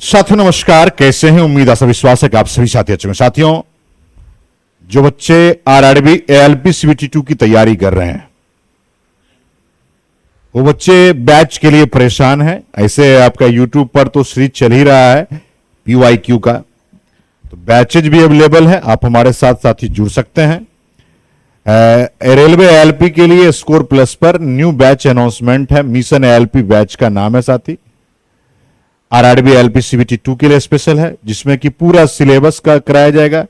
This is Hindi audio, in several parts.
साथियों नमस्कार, कैसे हैं? उम्मीद आशा विश्वास है कि आप सभी साथी अच्छे हैं। साथियों, जो बच्चे आरआरबी एएलपी सीबीटी2 की तैयारी कर रहे हैं, वो बच्चे बैच के लिए परेशान हैं। ऐसे आपका यूट्यूब पर तो सीरीज चल ही रहा है पीवाईक्यू का, तो बैचेज भी अवेलेबल है। आप हमारे साथ साथी जुड़ सकते हैं। रेलवे एएलपी के लिए स्कोर प्लस पर न्यू बैच अनाउंसमेंट है। मिशन एएलपी बैच का नाम है साथी। आरआरबी एएलपी सीबीटी2 के लिए स्पेशल है, जिसमें कि पूरा सिलेबस का कराया जाएगा।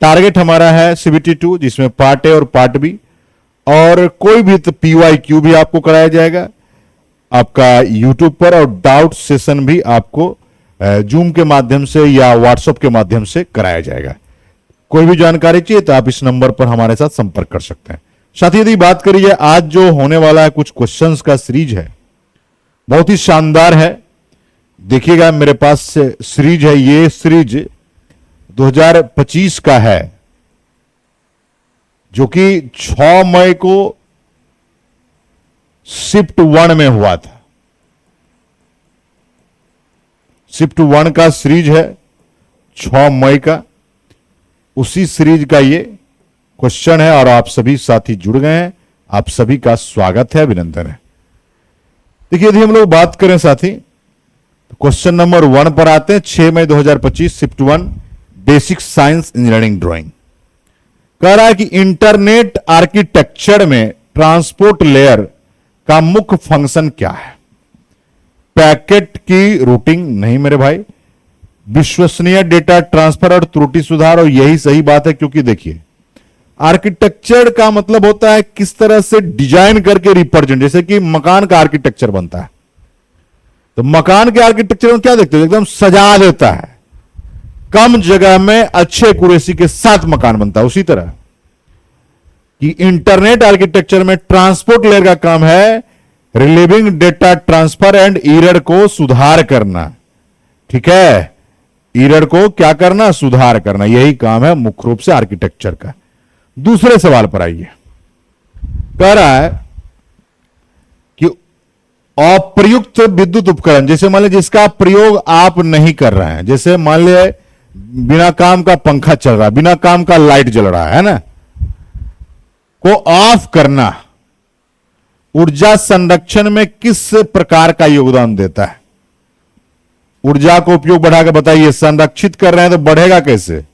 टारगेट हमारा है सीबीटी2, जिसमें पार्ट ए और पार्ट बी, और कोई भी तो पीवाईक्यू भी आपको कराया जाएगा आपका यूट्यूब पर, और डाउट सेशन भी आपको जूम के माध्यम से या व्हाट्सएप के माध्यम से कराया जाएगा। कोई भी जानकारी चाहिए तो आप इस नंबर पर हमारे साथ संपर्क कर सकते हैं। साथ ही यदि बात करिए, आज जो होने वाला है कुछ क्वेश्चंस का सीरीज है, बहुत ही शानदार है। देखिएगा, मेरे पास सीरीज है, ये सीरीज 2025 का है, जो कि 6 मई को शिफ्ट 1 में हुआ था। शिफ्ट 1 का सीरीज है 6 मई का, उसी सीरीज का ये क्वेश्चन है, और आप सभी साथी जुड़ गए हैं। आप सभी का स्वागत है, अभिनंदन है। देखिए, यदि हम लोग बात करें साथी, तो क्वेश्चन नंबर 1 पर आते हैं। 6 मई 2025 shift 1 basic science engineering drawing. कह रहा है कि इंटरनेट आर्किटेक्चर में ट्रांसपोर्ट लेयर का मुख्य फंक्शन क्या है? पैकेट की रूटिंग नहीं मेरे भाई, विश्वसनीय डेटा ट्रांसफर और त्रुटि सुधार। और यही सही बात है, क्योंकि देखिए, आर्किटेक्चर का मतलब होता है किस तरह से डिजाइन करके रिप्रेजेंट। जैसे कि मकान का आर्किटेक्चर बनता है, तो मकान के आर्किटेक्चर में क्या देखते हो, एकदम सजा देता है, कम जगह में अच्छे एक्यूरेसी के साथ मकान बनता है। उसी तरह कि इंटरनेट आर्किटेक्चर में ट्रांसपोर्ट लेयर का काम है relieving data transfer and error को सुधार करना। ठीक है, एरर को क्या करना, सुधार करना, यही काम है मुख्य रूप से आर्किटेक्चर का। दूसरे सवाल पर आइए। कह रहा है कि अप्रयुक्त विद्युत उपकरण, जैसे मान लीजिए जिसका प्रयोग आप नहीं कर रहे हैं, जैसे मान लीजिए बिना काम का पंखा चल रहा है, बिना काम का लाइट जल रहा है ना, को ऑफ करना ऊर्जा संरक्षण में किस प्रकार का योगदान देता है? ऊर्जा को उपयोग बढ़ाकर बताइए। संरक्षित कर रहे हैं तो बढ़ेगा कैसे?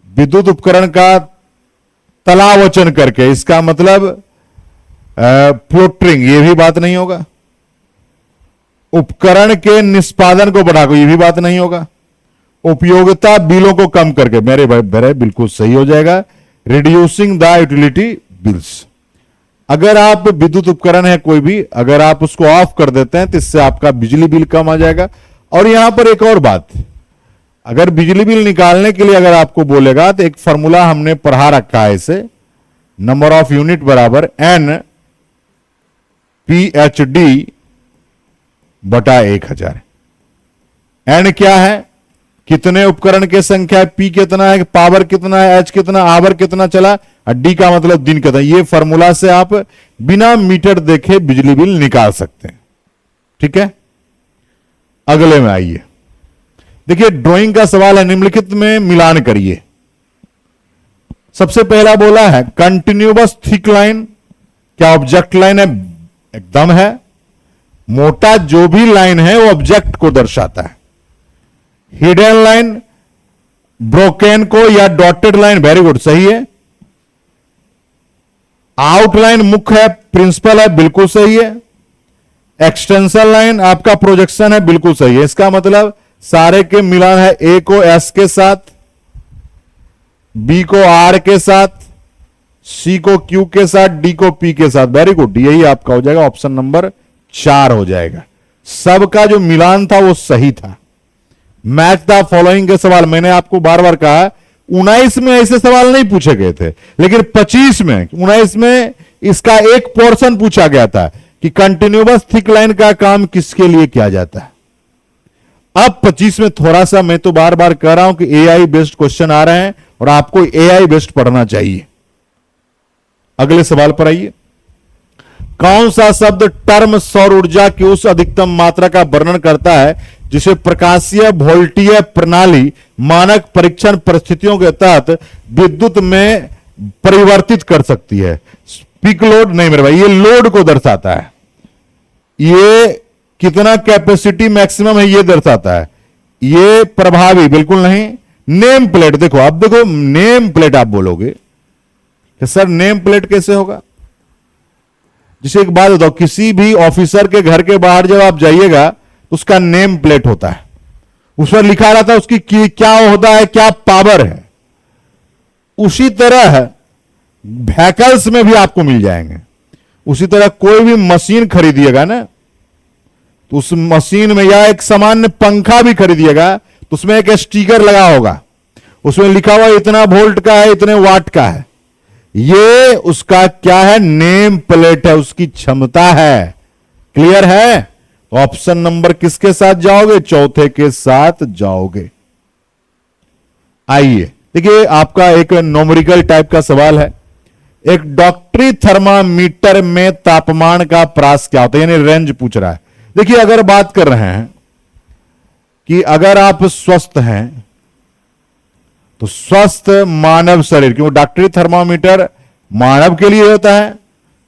विद्युत उपकरण का तलावचन करके, इसका मतलब फ्लोटरिंग, ये भी बात नहीं होगा। उपकरण के निष्पादन को बढ़ाकर, ये भी बात नहीं होगा। उपयोगिता बिलों को कम करके, मेरे भाई बिल्कुल सही हो जाएगा, रिड्यूसिंग द यूटिलिटी बिल्स। अगर आप विद्युत उपकरण है कोई भी, अगर आप उसको ऑफ कर देते हैं तो इससे आपका बिजली बिल कम आ जाएगा। और यहां पर एक और बात, अगर बिजली बिल निकालने के लिए अगर आपको बोलेगा तो एक फॉर्मूला हमने पढ़ा रखा है, इसे नंबर ऑफ यूनिट बराबर एन PHD बटा 1000। एन क्या है, कितने उपकरण की संख्या है, पी कितना है, पावर कितना है, एच कितना, आवर कितना चला, और डी का मतलब दिन कितना। ये फॉर्मूला से आप बिना मीटर देखे बिजली बिल निकाल सकते हैं। ठीक है, अगले में आइए। देखिए, ड्राइंग का सवाल है, निम्नलिखित में मिलान करिए। सबसे पहला बोला है कंटिन्यूअस थिक लाइन, क्या ऑब्जेक्ट लाइन है? एकदम है। मोटा जो भी लाइन है वो ऑब्जेक्ट को दर्शाता है। हिडन लाइन, ब्रोकन को या डॉटेड लाइन, वेरी गुड, सही है। आउटलाइन मुख्य है, प्रिंसिपल है, बिल्कुल सही है। एक्सटेंशन लाइन आपका प्रोजेक्शन है, बिल्कुल सही है। इसका मतलब सारे के मिलान है, ए को एस के साथ, बी को आर के साथ, सी को क्यू के साथ, डी को पी के साथ। वेरी गुड, यही आपका हो जाएगा, ऑप्शन नंबर 4 हो जाएगा। सबका जो मिलान था वो सही था। मैच द फॉलोइंग के सवाल मैंने आपको बार बार कहा, 19 में ऐसे सवाल नहीं पूछे गए थे, लेकिन 25 में, 19 में इसका एक पोर्शन पूछा गया था कि कंटिन्यूअस थिक लाइन का काम किसके लिए किया जाता है। अब 25 में थोड़ा सा, मैं तो बार बार कह रहा हूं कि एआई बेस्ड क्वेश्चन आ रहे हैं और आपको एआई बेस्ड पढ़ना चाहिए। अगले सवाल पर आइए। कौन सा शब्द टर्म सौर ऊर्जा की उस अधिकतम मात्रा का वर्णन करता है जिसे प्रकाशीय वोल्टीय प्रणाली मानक परीक्षण परिस्थितियों के तहत विद्युत में परिवर्तित कर सकती है? पीक लोड नहीं मेरे भाई, ये लोड को दर्शाता है, ये कितना कैपेसिटी मैक्सिमम है ये दर्शाता है, ये प्रभावी बिल्कुल नहीं। नेम प्लेट देखो, अब देखो नेम प्लेट आप बोलोगे कि सर नेम प्लेट कैसे होगा? जिसे एक बात बताओ, किसी भी ऑफिसर के घर के बाहर जब आप जाइएगा तो उसका नेम प्लेट होता है, उस पर लिखा रहता है उसकी क्या होता है, क्या पावर है। उसी तरह व्हीकल्स में भी आपको मिल जाएंगे। उसी तरह कोई भी मशीन खरीदिएगा ना, तो उस मशीन में या एक सामान्य पंखा भी खरीदिएगा तो उसमें एक स्टिकर लगा होगा, उसमें लिखा हुआ इतना वोल्ट का है, इतने वाट का है। ये उसका क्या है? नेम प्लेट है, उसकी क्षमता है। क्लियर है? ऑप्शन नंबर किसके साथ जाओगे? चौथे के साथ जाओगे। आइए देखिए, आपका एक न्यूमेरिकल टाइप का सवाल है। एक डॉक्टरी थर्मामीटर में तापमान का प्रास क्या होता है, यानी रेंज पूछ रहा है। देखिए, अगर बात कर रहे हैं कि अगर आप स्वस्थ हैं तो स्वस्थ मानव शरीर, क्योंकि डॉक्टरी थर्मामीटर मानव के लिए होता है,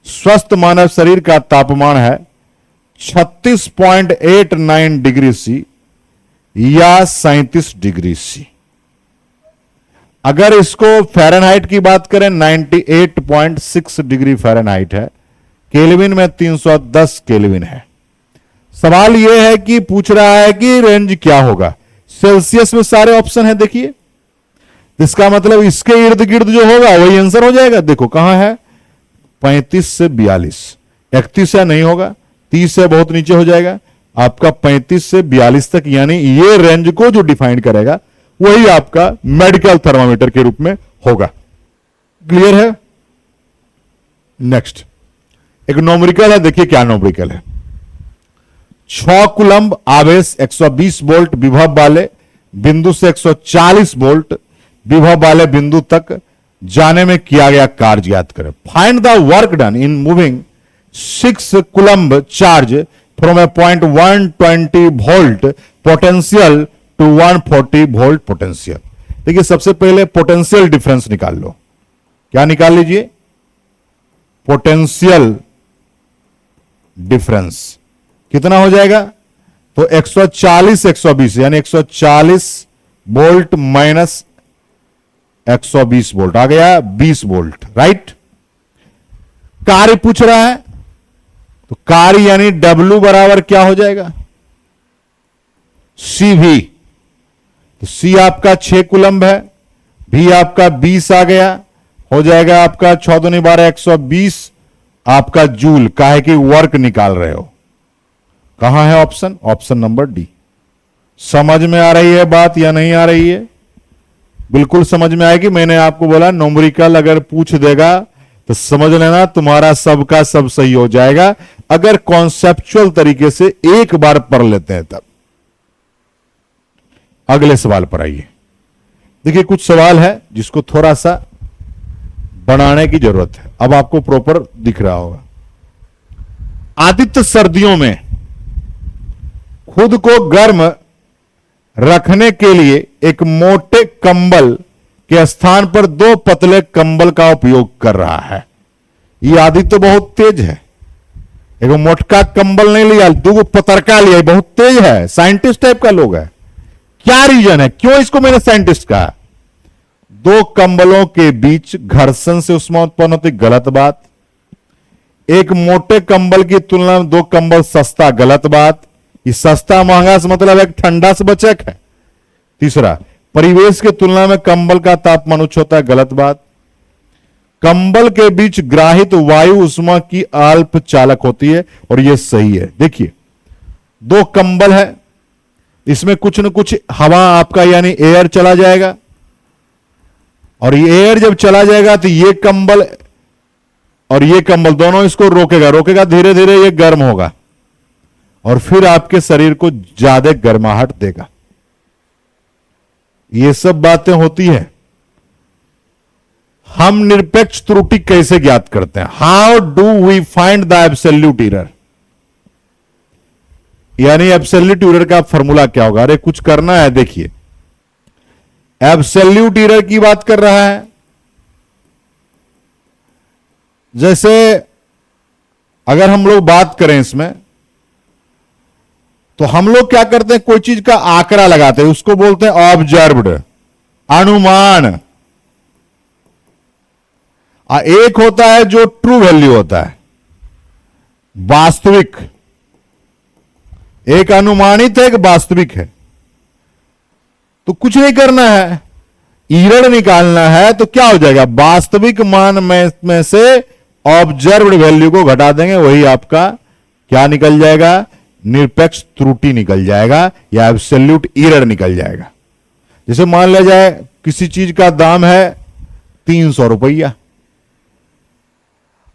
स्वस्थ मानव शरीर का तापमान है 36.89 डिग्री सी या 37 डिग्री सी। अगर इसको फ़ारेनहाइट की बात करें 98.6 डिग्री फ़ारेनहाइट है, केल्विन में 310 केल्विन है। सवाल यह है कि पूछ रहा है कि रेंज क्या होगा। सेल्सियस में सारे ऑप्शन है, देखिए, इसका मतलब इसके इर्द गिर्द जो होगा वही आंसर हो जाएगा। देखो कहां है, 35 से 42, 31 से नहीं होगा, 30 से बहुत नीचे हो जाएगा, आपका 35 से 42 तक, यानी ये रेंज को जो डिफाइन करेगा वही आपका मेडिकल थर्मामीटर के रूप में होगा। क्लियर है? नेक्स्ट एक न्यूमेरिकल है, देखिए क्या न्यूमेरिकल है। 6 कूलम्ब आवेश 120 वोल्ट विभव वाले बिंदु से 140 वोल्ट विभव वाले बिंदु तक जाने में किया गया कार्य ज्ञात करें। Find the work done in moving 6 coulomb charge from a point 120 volt potential to 140 volt potential. देखिए, सबसे पहले पोटेंशियल डिफरेंस निकाल लो। क्या निकाल लीजिए? पोटेंशियल डिफरेंस कितना हो जाएगा? तो 140 120 यानी 140 वोल्ट माइनस 120 वोल्ट आ गया 20 वोल्ट, राइट। कार्य पूछ रहा है तो कार्य यानी W बराबर क्या हो जाएगा? CV। तो C आपका 6 कूलम्ब है, V आपका 20 आ गया, हो जाएगा आपका 6 दूनी 12 120 आपका जूल। काहे कि वर्क निकाल रहे हो। कहां है ऑप्शन? Option number D. समझ में आ रही है बात या नहीं आ रही है? बिल्कुल समझ में आएगी। मैंने आपको बोला न्यूमेरिकल अगर पूछ देगा तो समझ लेना तुम्हारा सबका सब सही हो जाएगा, अगर कॉन्सेप्चुअल तरीके से एक बार पढ़ लेते हैं तब। अगले सवाल पर आइए। देखिए, कुछ सवाल है जिसको थोड़ा सा बनाने की जरूरत है। अब आपको प्रॉपर दिख रहा होगा। आदित्य सर्दियों में खुद को गर्म रखने के लिए एक मोटे कंबल के स्थान पर 2 पतले कंबल का उपयोग कर रहा है। ये आदित्य बहुत तेज है, एक मोटका कंबल नहीं लिया, 2 पतरका लिया, बहुत तेज है, साइंटिस्ट टाइप का लोग है। क्या रीजन है, क्यों इसको मैंने साइंटिस्ट कहा? 2 कंबलों के बीच घर्षण से उष्मा उत्पन्न होती, गलत बात। एक मोटे कंबल की तुलना में 2 कंबल सस्ता, गलत बात। ये सस्ता महंगा से मतलब एक ठंडा से बचक है। तीसरा, परिवेश की तुलना में कंबल का तापमान उच्च होता है, गलत बात। कंबल के बीच ग्राहित वायु उष्मा की अल्प चालक होती है, और यह सही है। देखिए, 2 कंबल है, इसमें कुछ न कुछ हवा आपका यानी एयर चला जाएगा, और ये एयर जब चला जाएगा तो ये कंबल और ये कंबल दोनों इसको रोकेगा, धीरे धीरे ये गर्म होगा और फिर आपके शरीर को ज्यादा गर्माहट देगा। ये सब बातें होती है। हम निरपेक्ष त्रुटि कैसे ज्ञात करते हैं? How do we find the absolute error? यानी एब्सोल्यूट एरर का फॉर्मूला क्या होगा? अरे कुछ करना है, देखिए एब्सोल्यूट एरर की बात कर रहा है। जैसे अगर हम लोग बात करें इसमें, तो हम लोग क्या करते हैं, कोई चीज का आंकड़ा लगाते हैं, उसको बोलते हैं ऑब्जर्व्ड, अनुमान। एक होता है जो ट्रू वैल्यू होता है, वास्तविक। एक अनुमानित है, एक वास्तविक है। तो कुछ नहीं करना है, एरर निकालना है। तो क्या हो जाएगा, वास्तविक मान में से ऑब्जर्व्ड वैल्यू को घटा देंगे, वही आपका क्या निकल जाएगा, निरपेक्ष त्रुटि निकल जाएगा या एब्सोल्यूट एरर निकल जाएगा। जैसे मान लिया जाए किसी चीज का दाम है 300 रुपया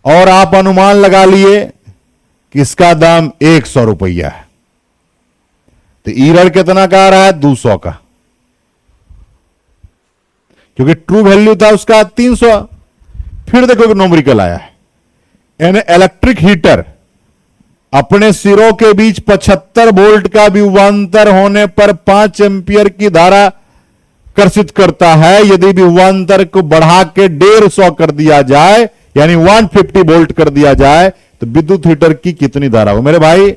और आप अनुमान लगा लिए कि इसका दाम 100 रुपया है, तो एरर कितना का आ रहा है, 200 का, क्योंकि ट्रू वैल्यू था उसका 300। फिर देखो न्यूमेरिकल आया है, यानी इलेक्ट्रिक हीटर अपने सिरों के बीच 75 वोल्ट का विभवांतर होने पर 5 एम्पियर की धारा कर्षित करता है। यदि विभवांतर को बढ़ा के 150 कर दिया जाए, यानी 150 वोल्ट कर दिया जाए, तो विद्युत हीटर की कितनी धारा हो? मेरे भाई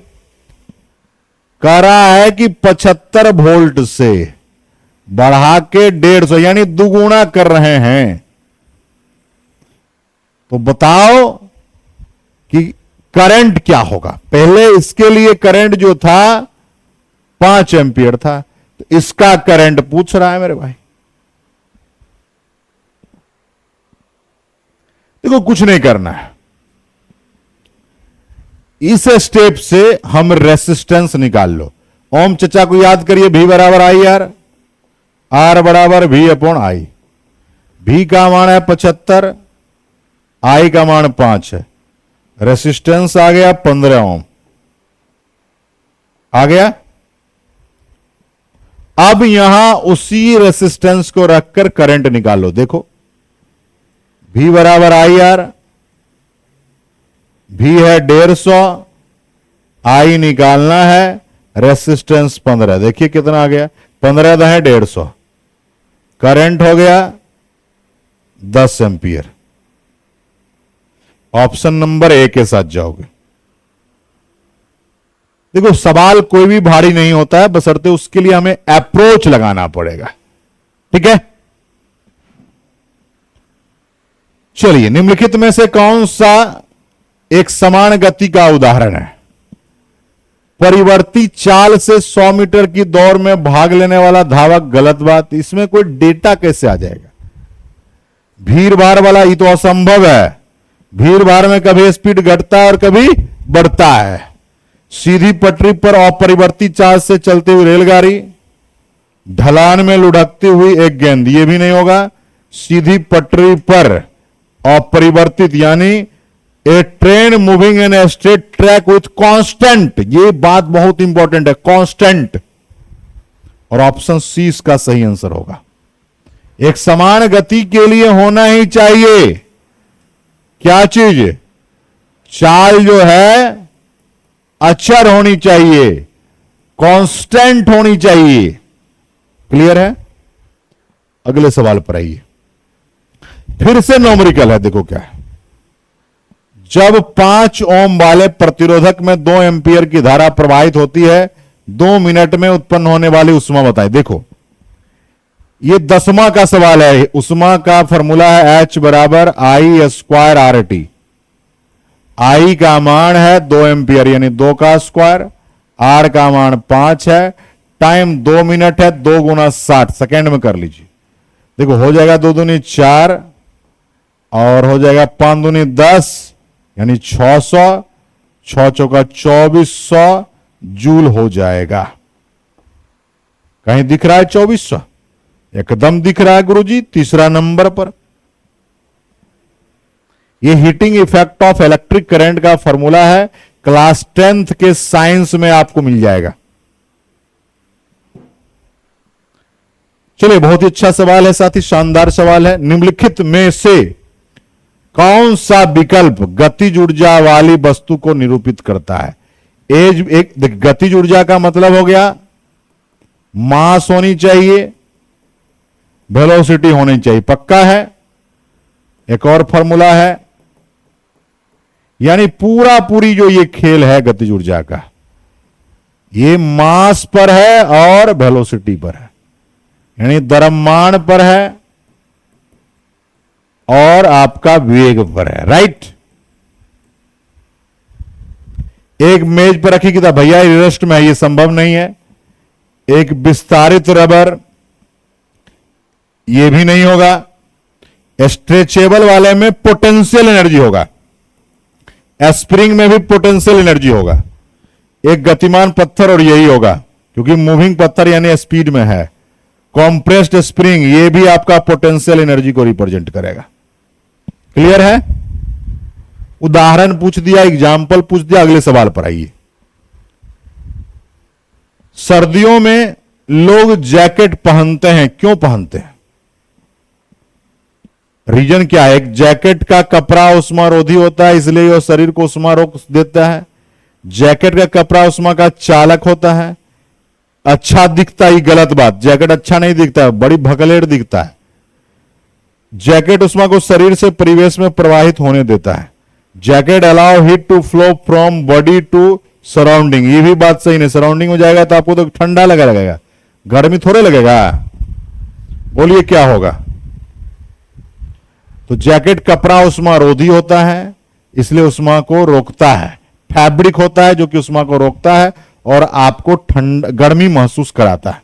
कह रहा है कि 75 वोल्ट से बढ़ा के 150, यानी दुगुना कर रहे हैं। तो बताओ कि करंट क्या होगा। पहले इसके लिए करंट जो था 5 एम्पियर था, तो इसका करंट पूछ रहा है मेरे भाई। देखो कुछ नहीं करना है, इस स्टेप से हम रेसिस्टेंस निकाल लो। ओम चचा को याद करिए, V बराबर आई आर, आर बराबर V अपॉन आई। V का मान है 75, I का मान 5 है, रेसिस्टेंस आ गया 15 ओम आ गया। अब यहां उसी रेसिस्टेंस को रखकर करंट निकालो। देखो V बराबर आई आर, V है 150, I निकालना है, रेसिस्टेंस 15। देखिए कितना आ गया, 15 है 150, करंट हो गया 10 एम्पियर। ऑप्शन नंबर ए के साथ जाओगे। देखो सवाल कोई भी भारी नहीं होता है, बशर्ते उसके लिए हमें अप्रोच लगाना पड़ेगा। ठीक है, चलिए निम्नलिखित में से कौन सा एक समान गति का उदाहरण है? परिवर्ती चाल से 100 मीटर की दौड़ में भाग लेने वाला धावक, गलत बात। इसमें कोई डेटा कैसे आ जाएगा? भीड़ भाड़ वाला, ये तो असंभव है। भीड़ भाड़ में कभी स्पीड घटता है और कभी बढ़ता है। सीधी पटरी पर अपरिवर्ती चाल से चलती हुई रेलगाड़ी, ढलान में लुढ़कती हुई एक गेंद, ये भी नहीं होगा। सीधी पटरी पर अपरिवर्तित, यानी a train moving in a straight track with constant, ये बात बहुत इंपॉर्टेंट है, कांस्टेंट। और ऑप्शन सी इसका सही आंसर होगा। एक समान गति के लिए होना ही चाहिए क्या चीज? चाल जो है अचर होनी चाहिए, कांस्टेंट होनी चाहिए। क्लियर है? अगले सवाल पर आइए। फिर से न्यूमेरिकल है, देखो क्या है। जब 5 ओम वाले प्रतिरोधक में 2 एम्पियर की धारा प्रवाहित होती है, 2 मिनट में उत्पन्न होने वाली उष्मा बताएं। देखो ये 10वां का सवाल है। उष्मा का फॉर्मूला है H बराबर I स्क्वायर RT। I का मान है 2 एम्पियर, यानी 2 का स्क्वायर, R का मान 5 है, टाइम 2 मिनट है, 2 गुना 60 सेकेंड में कर लीजिए। देखो हो जाएगा 2 दूनी 4 और हो जाएगा 5 दूनी 10, यानी 600, 6 चौका 2400 जूल हो जाएगा। कहीं दिख रहा है 2400? एकदम दिख रहा है गुरुजी, तीसरा नंबर पर। यह heating effect of electric current का फॉर्मूला है, क्लास 10th के साइंस में आपको मिल जाएगा। चलिए, बहुत ही अच्छा सवाल है साथी, शानदार सवाल है। निम्नलिखित में से कौन सा विकल्प गतिज ऊर्जा वाली वस्तु को निरूपित करता है? गतिज ऊर्जा का मतलब हो गया मास होनी चाहिए, वेलोसिटी होनी चाहिए, पक्का है। एक और फॉर्मूला है, यानी पूरी जो ये खेल है गतिज ऊर्जा का, ये मास पर है और वेलोसिटी पर है, यानी द्रव्यमान पर है और आपका वेग पर है। राइट। एक मेज पर रखी किताब, भैया रेस्ट में है, ये संभव नहीं है। एक विस्तारित रबर, ये भी नहीं होगा। स्ट्रेचेबल वाले में पोटेंशियल एनर्जी होगा, स्प्रिंग में भी पोटेंशियल एनर्जी होगा। एक गतिमान पत्थर और यही होगा, क्योंकि मूविंग पत्थर यानी स्पीड में है। कॉम्प्रेस्ड स्प्रिंग, ये भी आपका पोटेंशियल एनर्जी को रिप्रेजेंट करेगा। क्लियर है? उदाहरण पूछ दिया, एग्जाम्पल पूछ दिया, अगले सवाल पर आइए। सर्दियों में लोग जैकेट पहनते हैं, क्यों पहनते हैं? रीजन क्या है? एक जैकेट का कपड़ा उष्मारोधी होता है, इसलिए वह शरीर को उष्मा रोक देता है। जैकेट का कपड़ा उष्मा का चालक होता है। अच्छा दिखता ही गलत बात, जैकेट अच्छा नहीं दिखता है, बड़ी भकलेट दिखता है। जैकेट उष्मा को शरीर से परिवेश में प्रवाहित होने देता है। Jacket allow heat to flow from body to surrounding, ये भी बात सही नहीं। सराउंडिंग में जाएगा तो आपको तो ठंडा लगेगा, गर्मी थोड़े लगेगा। बोलिए क्या होगा? तो जैकेट कपड़ा उष्मारोधी होता है, इसलिए उष्मा को रोकता है। फैब्रिक होता है जो कि उष्मा को रोकता है और आपको गर्मी महसूस कराता है,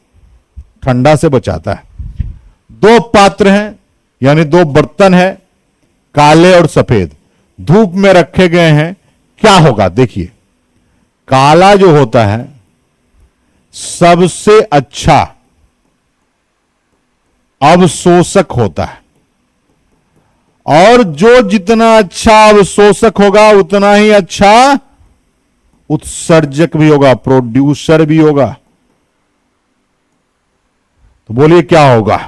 ठंडा से बचाता है। दो पात्र हैं, यानी दो बर्तन हैं, काले और सफेद, धूप में रखे गए हैं, क्या होगा? देखिए, काला जो होता है सबसे अच्छा अवशोषक होता है, और जो जितना अच्छा अवशोषक होगा उतना ही अच्छा उत्सर्जक भी होगा, प्रोड्यूसर भी होगा। तो बोलिए क्या होगा?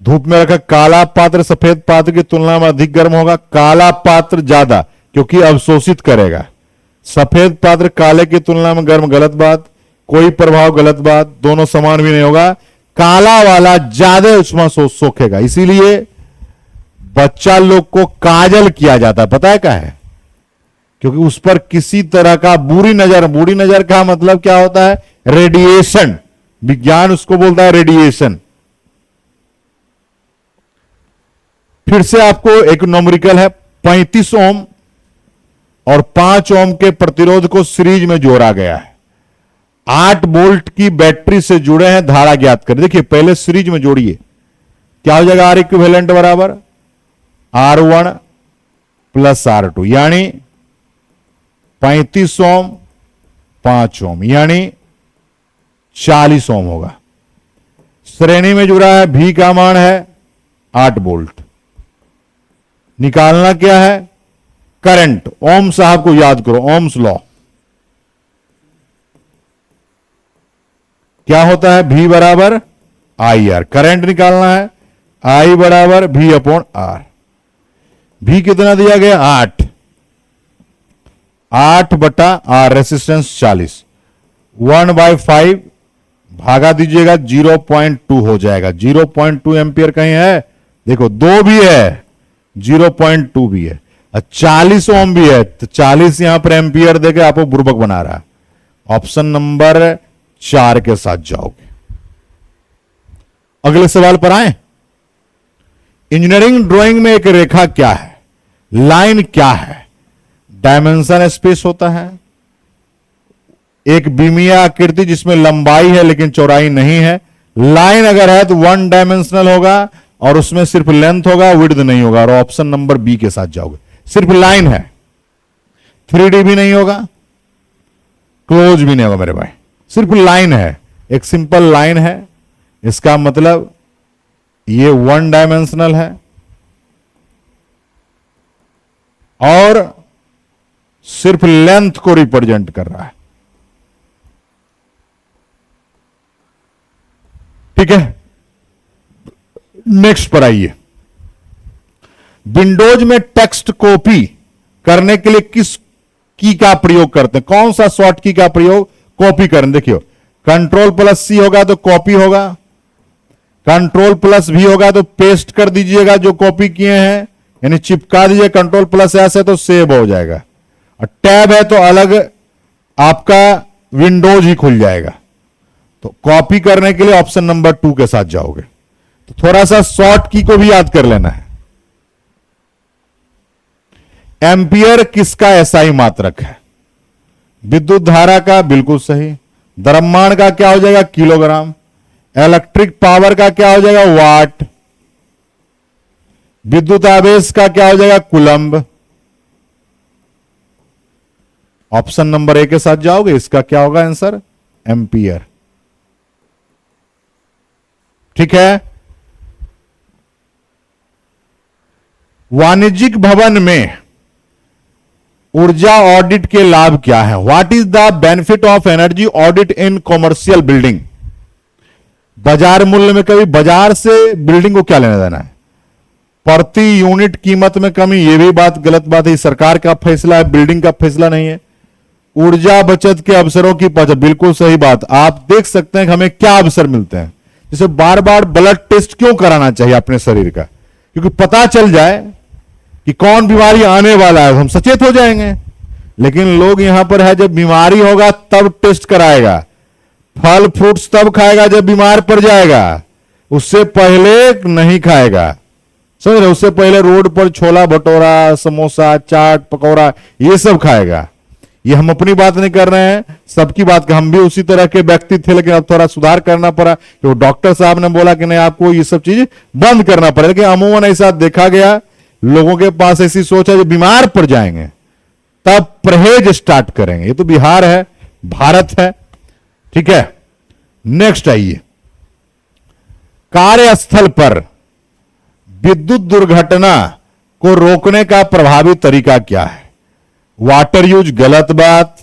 धूप में रखा काला पात्र सफेद पात्र की तुलना में अधिक गर्म होगा। काला पात्र ज्यादा, क्योंकि अवशोषित करेगा। सफेद पात्र काले की तुलना में गर्म, गलत बात। कोई प्रभाव, गलत बात। दोनों समान भी नहीं होगा। काला वाला ज्यादा उष्मा सोखेगा, इसीलिए बच्चा लोग को काजल किया जाता है। पता है क्या है? क्योंकि उस पर किसी तरह का बुरी नजर का मतलब क्या होता है? रेडिएशन। विज्ञान उसको बोलता है रेडिएशन। फिर से आपको एक न्यूमेरिकल है, 35 ओम और 5 ओम के प्रतिरोध को सीरीज में जोड़ा गया है। 8 वोल्ट की बैटरी से जुड़े हैं, धारा ज्ञात करें। देखिए, पहले सीरीज में जोड़िए, क्या हो जाएगा? आर इक्विवेलेंट बराबर R1 प्लस R2, यानी 35 ओम 5 ओम, यानी 40 ओम होगा। श्रेणी में जुड़ा है, भी का मान है 8 वोल्ट। निकालना क्या है? करंट। ओम साहब को याद करो, ओम्स लॉ क्या होता है? भी बराबर आई आर। करंट निकालना है, आई बराबर भी अपॉन आर। भी कितना दिया गया? 8 बटा आर, रेसिस्टेंस 40। 1/5 भागा दीजिएगा, 0.2 हो जाएगा। 0.2 एम्पियर कहीं है? देखो, 2 भी है, 0.2 भी है, 40 ओम भी है। तो 40 यहां पर एम्पियर देके आपको बुर्बक बना रहा है। ऑप्शन नंबर 4 के साथ जाओगे। अगले सवाल पर आए। इंजीनियरिंग ड्राइंग में एक रेखा क्या है? लाइन क्या है? डायमेंशन स्पेस होता है। एक बीमीय आकृति जिसमें लंबाई है लेकिन चौड़ाई नहीं है। लाइन अगर है तो 1 डायमेंशनल होगा और उसमें सिर्फ लेंथ होगा, विड्थ नहीं होगा। और ऑप्शन नंबर बी के साथ जाओगे। सिर्फ लाइन है, 3D भी नहीं होगा, क्लोज भी नहीं होगा मेरे भाई, सिर्फ लाइन है, एक सिंपल लाइन है। इसका मतलब ये 1 डायमेंशनल है और सिर्फ लेंथ को रिप्रेजेंट कर रहा है। ठीक है, नेक्स्ट पर आइए। विंडोज में टेक्स्ट कॉपी करने के लिए किस की का प्रयोग करते हैं? कौन सा शॉर्ट की का प्रयोग कॉपी करने? देखियो, कंट्रोल प्लस सी होगा तो कॉपी होगा, कंट्रोल प्लस भी होगा तो पेस्ट कर दीजिएगा जो कॉपी किए हैं, यानी चिपका दीजिए। कंट्रोल प्लस ऐसे तो सेव हो जाएगा, और टैब है तो अलग आपका विंडोज ही खुल जाएगा। तो कॉपी करने के लिए ऑप्शन नंबर 2 के साथ जाओगे। तो थोड़ा सा शॉर्ट की को भी याद कर लेना है। एम्पियर किसका एसआई मात्रक है? विद्युत धारा का, बिल्कुल सही। द्रव्यमान का क्या हो जाएगा? किलोग्राम। इलेक्ट्रिक पावर का क्या हो जाएगा? वाट। विद्युत आवेश का क्या हो जाएगा? कूलम्ब। ऑप्शन नंबर 1 के साथ जाओगे, इसका क्या होगा आंसर? एम्पियर। ठीक है। वाणिज्यिक भवन में ऊर्जा ऑडिट के लाभ क्या है? What is the benefit of energy audit in commercial building? बाजार मूल्य में कभी बाजार से बिल्डिंग को क्या लेना देना है? प्रति यूनिट कीमत में कमी, यह भी बात गलत बात है, सरकार का फैसला है, बिल्डिंग का फैसला नहीं है। ऊर्जा बचत के अवसरों की पहुंच, बिल्कुल सही बात। आप देख सकते हैं कि हमें क्या अवसर मिलते हैं। जैसे बार बार ब्लड टेस्ट क्यों कराना चाहिए अपने शरीर का? क्योंकि पता चल जाए कि कौन बीमारी आने वाला है, हम सचेत हो जाएंगे। लेकिन लोग यहां पर है, जब बीमारी होगा तब टेस्ट कराएगा, फल फ्रूट्स तब खाएगा जब बीमार पड़ जाएगा, उससे पहले नहीं खाएगा। समझ रहे? उससे पहले रोड पर छोला भटूरा, समोसा, चाट, पकौड़ा ये सब खाएगा। ये हम अपनी बात नहीं कर रहे हैं, सबकी बात। हम भी उसी तरह के व्यक्ति थे, लेकिन अब थोड़ा सुधार करना पड़ा। तो डॉक्टर साहब ने बोला कि नहीं, आपको ये सब चीज बंद करना पड़ेगा। लेकिन अमूमन ऐसा देखा गया, लोगों के पास ऐसी सोच है, जो बीमार पड़ जाएंगे तब परहेज स्टार्ट करेंगे। ये तो बिहार है, भारत है। ठीक है, नेक्स्ट आइए। कार्यस्थल पर विद्युत दुर्घटना को रोकने का प्रभावी तरीका क्या है? वाटर यूज, गलत बात।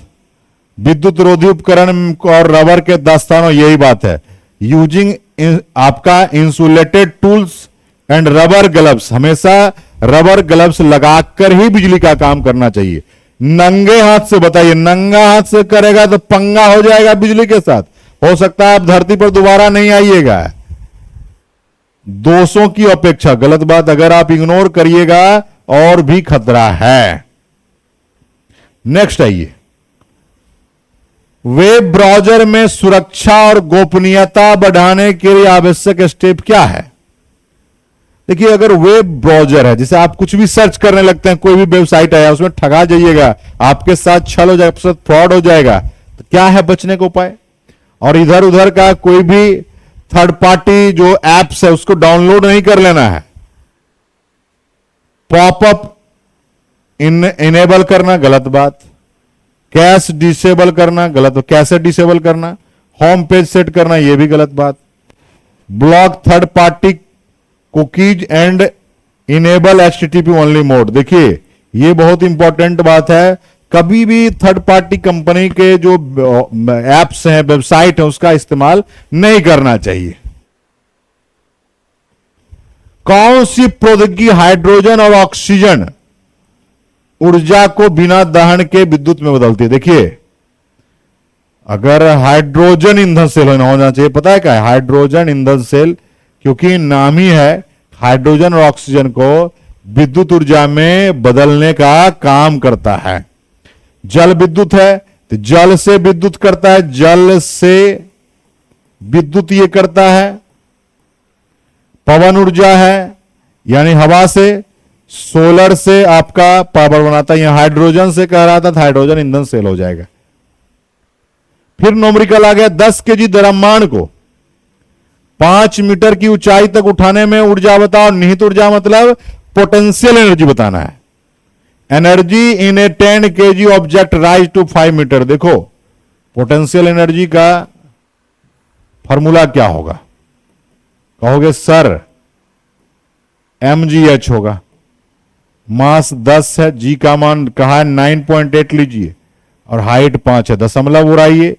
विद्युत रोधी उपकरण और रबर के दस्तानों, यही बात है। यूजिंग आपका insulated tools and rubber gloves, हमेशा रबर ग्लव्स लगाकर ही बिजली का काम करना चाहिए। नंगे हाथ से, बताइए, नंगा हाथ से करेगा तो पंगा हो जाएगा बिजली के साथ, हो सकता है आप धरती पर दोबारा नहीं आइएगा। 200 की अपेक्षा, गलत बात। अगर आप इग्नोर करिएगा और भी खतरा है। नेक्स्ट आइए। वेब ब्राउज़र में सुरक्षा और गोपनीयता बढ़ाने के लिए आवश्यक स्टेप क्या है? देखिए, अगर वेब ब्राउज़र है, जैसे आप कुछ भी सर्च करने लगते हैं, कोई भी वेबसाइट आया, उसमें ठगा जाइएगा, आपके साथ छल हो जाएगा, आपके साथ फ्रॉड हो जाएगा, तो क्या है बचने को उपाय? और इधर उधर का कोई भी थर्ड पार्टी जो एप्स है उसको डाउनलोड नहीं कर लेना है। पॉपअप इनेबल करना, गलत बात। कैश डिसेबल करना, गलत। कैसे डिसेबल करना? होम पेज सेट करना, यह भी गलत बात। Block third party cookies and enable HTTP only mode. देखिए, यह बहुत इंपॉर्टेंट बात है। कभी भी थर्ड पार्टी कंपनी के जो एप्स हैं, वेबसाइट है, उसका इस्तेमाल नहीं करना चाहिए। कौन सी प्रौद्योगिकी हाइड्रोजन और ऑक्सीजन ऊर्जा को बिना दहन के विद्युत में बदलती है? देखिए, अगर हाइड्रोजन ईंधन सेल होना चाहिए, पता है क्या है हाइड्रोजन ईंधन सेल? क्योंकि नाम ही है, हाइड्रोजन और ऑक्सीजन को विद्युत ऊर्जा में बदलने का काम करता है। जल विद्युत है तो जल से विद्युत करता है, जल से विद्युत ये करता है। पवन ऊर्जा है, यानी हवा से, सोलर से आपका पावर बनाता है। यहां हाइड्रोजन से कह रहा था, तो हाइड्रोजन ईंधन सेल हो जाएगा। फिर न्यूमेरिकल आ गया। 10 केजी द्रव्यमान को 5 मीटर की ऊंचाई तक उठाने में ऊर्जा बताओ। निहित ऊर्जा मतलब पोटेंशियल एनर्जी बताना है। Energy in a 10 KG object rise to 5 metre. देखो, पोटेंशियल एनर्जी का फॉर्मूला क्या होगा? कहोगे सर mgh होगा। मास 10 है, जी का मान कहा है 9.8 लीजिए, और हाइट 5 है। दशमलव उड़ाइए,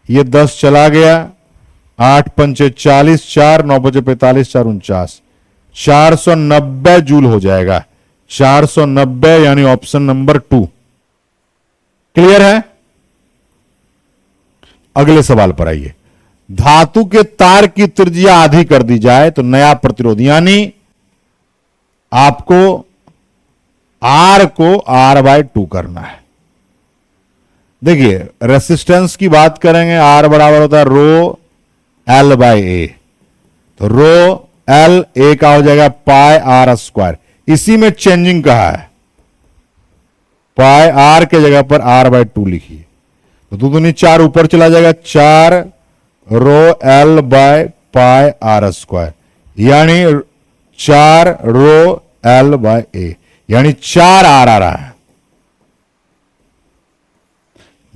ये 10 चला गया, 8 पंचे 40, 4 9 बजे 45, 4 49, 490 जूल हो जाएगा। 490 यानी ऑप्शन नंबर 2। क्लियर है? अगले सवाल पर आइए। धातु के तार की त्रिज्या आधी कर दी जाए तो नया प्रतिरोध, यानी आपको R को R/2 करना है। देखिए रेसिस्टेंस की बात करेंगे, R बराबर होता है रो L/A, तो रो L A का हो जाएगा पाई R स्क्वायर। इसी में चेंजिंग कहा है, पाई R के जगह पर R/2 लिखिए, तो 2 दूनी 4 ऊपर चला जाएगा, 4 रो L/पाई R स्क्वायर, यानी 4 रो L/A, यानी 4 R आ रहा है।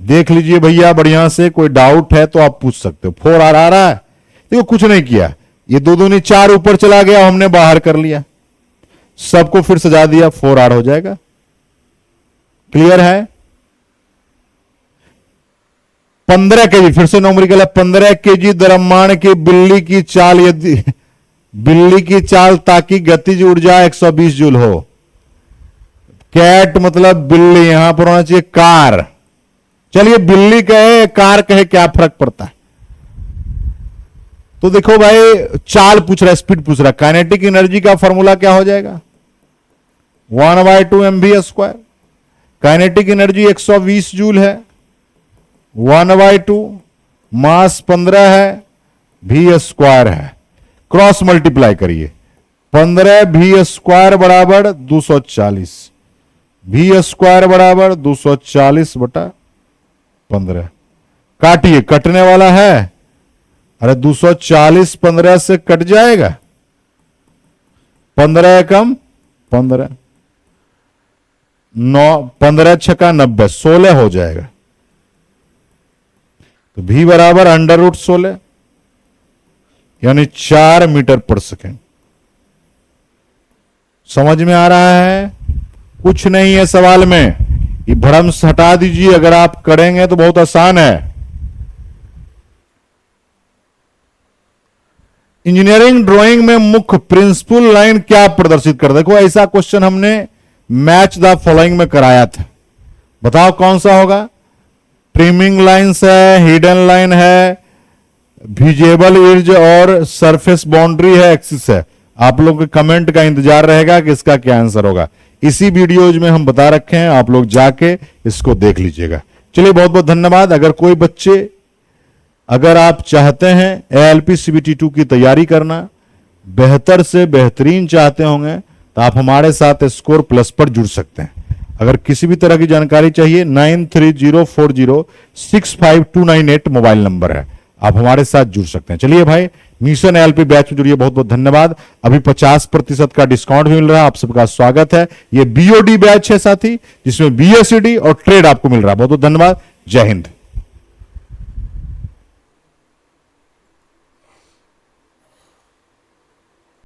देख लीजिए भैया बढ़िया से, कोई डाउट है तो आप पूछ सकते हो। 4 R आ रहा है। देखो कुछ नहीं किया, ये 2 दूनी 4 ऊपर चला गया, हमने बाहर कर लिया, सबको फिर सजा दिया, 4 R हो जाएगा। क्लियर है? 15 केजी, फिर से न्यूमेरिकल है, 15 केजी द्रव्यमान की बिल्ली की चाल, यदि बिल्ली की चाल ताकि गतिज ऊर्जा 120 जूल हो। कैट मतलब बिल्ली, यहां पर होना चाहिए कार। चलिए बिल्ली कहे कार कहे, क्या फर्क पड़ता है? तो देखो भाई चाल पूछ रहा है, स्पीड पूछ रहा है। काइनेटिक एनर्जी का फॉर्मूला क्या हो जाएगा? 1/2 mv²। काइनेटिक एनर्जी 120 जूल है, 1/2 मास 15 है, v² है, क्रॉस मल्टीप्लाई करिए, 15 v² बराबर 240, v² बराबर 240 बटा 15। काटिए, कटने वाला है, अरे 240 15 से कट जाएगा, 15 कम 15, 9 15 छक्का 90, 16 हो जाएगा। तो v बराबर √16, यानी 4 मीटर पर सेकेंड। समझ में आ रहा है? कुछ नहीं है सवाल में, ये भ्रम हटा दीजिए। अगर आप करेंगे तो बहुत आसान है। इंजीनियरिंग ड्राइंग में मुख्य प्रिंसिपल लाइन क्या प्रदर्शित कर, देखो ऐसा क्वेश्चन हमने मैच द फॉलोइंग में कराया था। बताओ कौन सा होगा? ट्रिमिंग लाइन्स है, हिडन लाइन है, विजिबल एज और सरफेस बाउंड्री है, एक्सिस है। आप लोग के कमेंट का इंतजार रहेगा कि इसका क्या आंसर होगा। इसी वीडियोज में हम बता रखे हैं, आप लोग जाके इसको देख लीजिएगा। चलिए बहुत बहुत धन्यवाद। अगर कोई बच्चे, अगर आप चाहते हैं ALP CBT 2 की तैयारी करना, बेहतर से बेहतरीन चाहते होंगे, तो आप हमारे साथ स्कोर प्लस पर जुड़ सकते हैं। अगर किसी भी तरह की जानकारी चाहिए, 9304065298 मोबाइल नंबर है, आप हमारे साथ जुड़ सकते हैं। चलिए भाई, मिशन ALP बैच में जुड़िए। बहुत बहुत धन्यवाद। अभी 50% का डिस्काउंट भी मिल रहा है, आप सबका स्वागत है। ये BOD बैच है साथी, जिसमें BSED और ट्रेड आपको मिल रहा है। बहुत बहुत धन्यवाद। जय हिंद।